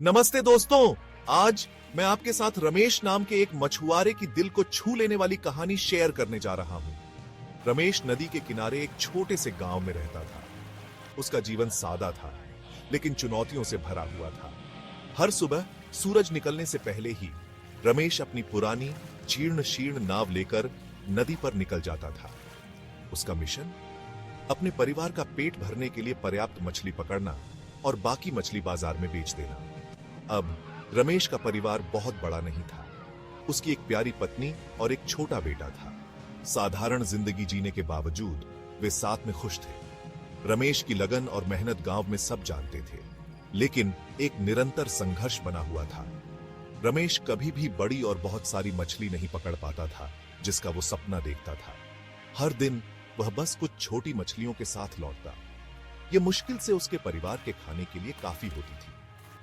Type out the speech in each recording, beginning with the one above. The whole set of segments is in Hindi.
नमस्ते दोस्तों। आज मैं आपके साथ रमेश नाम के एक मछुआरे की दिल को छू लेने वाली कहानी शेयर करने जा रहा हूं। रमेश नदी के किनारे एक छोटे से गांव में रहता था। उसका जीवन सादा था, लेकिन चुनौतियों से भरा हुआ था। हर सुबह सूरज निकलने से पहले ही रमेश अपनी पुरानी जीर्ण शीर्ण नाव लेकर नदी पर निकल जाता था। उसका मिशन अपने परिवार का पेट भरने के लिए पर्याप्त मछली पकड़ना और बाकी मछली बाजार में बेच देना। अब रमेश का परिवार बहुत बड़ा नहीं था। उसकी एक प्यारी पत्नी और एक छोटा बेटा था। साधारण जिंदगी जीने के बावजूद वे साथ में खुश थे। रमेश की लगन और मेहनत गांव में सब जानते थे, लेकिन एक निरंतर संघर्ष बना हुआ था। रमेश कभी भी बड़ी और बहुत सारी मछली नहीं पकड़ पाता था, जिसका वो सपना देखता था। हर दिन वह बस कुछ छोटी मछलियों के साथ लौटता। यह मुश्किल से उसके परिवार के खाने के लिए काफी होती थी।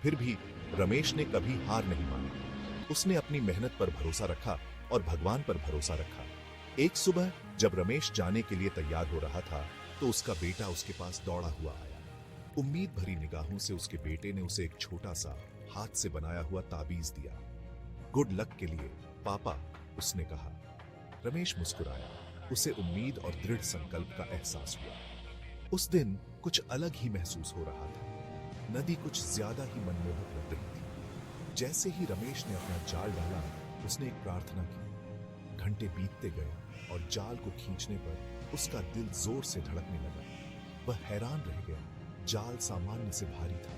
फिर भी रमेश ने कभी हार नहीं मानी। उसने अपनी मेहनत पर भरोसा रखा और भगवान पर भरोसा रखा। एक सुबह जब रमेश जाने के लिए तैयार हो रहा था, तो उसका बेटा उसके पास दौड़ा हुआ आया। उम्मीद भरी निगाहों से उसके बेटे ने उसे एक छोटा सा हाथ से बनाया हुआ ताबीज दिया। गुड लक के लिए पापा, उसने कहा। रमेश मुस्कुराया। उसे उम्मीद और दृढ़ संकल्प का एहसास हुआ। उस दिन कुछ अलग ही महसूस हो रहा था। नदी कुछ ज्यादा ही मनमोहक लग रही थी। जैसे ही रमेश ने अपना जाल डाला, उसने एक प्रार्थना की। घंटे बीतते गए और जाल को खींचने पर उसका दिल जोर से धड़कने लगा। वह हैरान रह गया। जाल सामान्य से भारी था।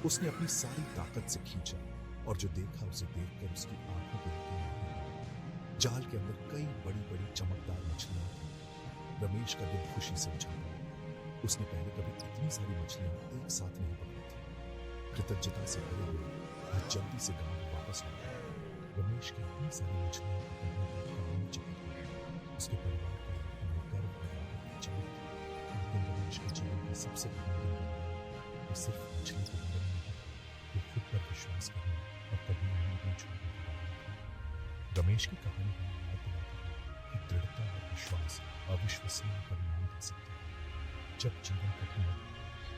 उसने अपनी सारी ताकत से खींचा और जो देखा उसे देखकर उसकी आंखों को यकीन नहीं हुआ। जाल के अंदर कई बड़ी बड़ी चमकदार मछलियां थी। रमेश का दिल खुशी से उछल गया। उसने पहले कभी इतनी सारी मछलियां एक साथ नहीं पकड़ी थी। कृतज्ञता से भरे हुए वह जल्दी से गांव वापस लौटा। रमेश की इतनी सारी मछलियां पकड़ने पर कहानी चकित हो गई। उसके परिवार को उन्हें गर्व और राहत की चमक थी। उस दिन रमेश के जीवन का सबसे बड़ा दिन बन गया। वो सिर्फ मछली पकड़ने नहीं था, वो खुद पर विश्वास करने और कभी उम्मीद नहीं छोड़ने का वादा था। रमेश की कहानी हमें याद दिलाती है कि दृढ़ता और विश्वास अविश्वसनीय परिणाम दे सकते हैं। जब जीवन कठिन हो,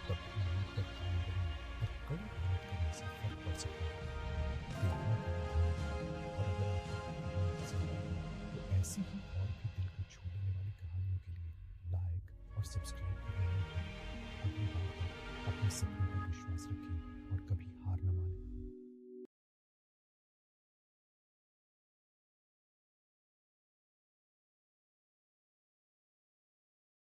तब उम्मीद पर कायम रहना और कड़ी मेहनत करने से फर्क पड़ सकता है। देखने के लिए धन्यवाद। और अगर आपको कहानी पसंद आई तो ऐसी ही और भी दिल को छू लेने वाली कहानियों के लिए लाइक और सब्सक्राइब करना मत भूलिए। अगली बार तक अपने सपनों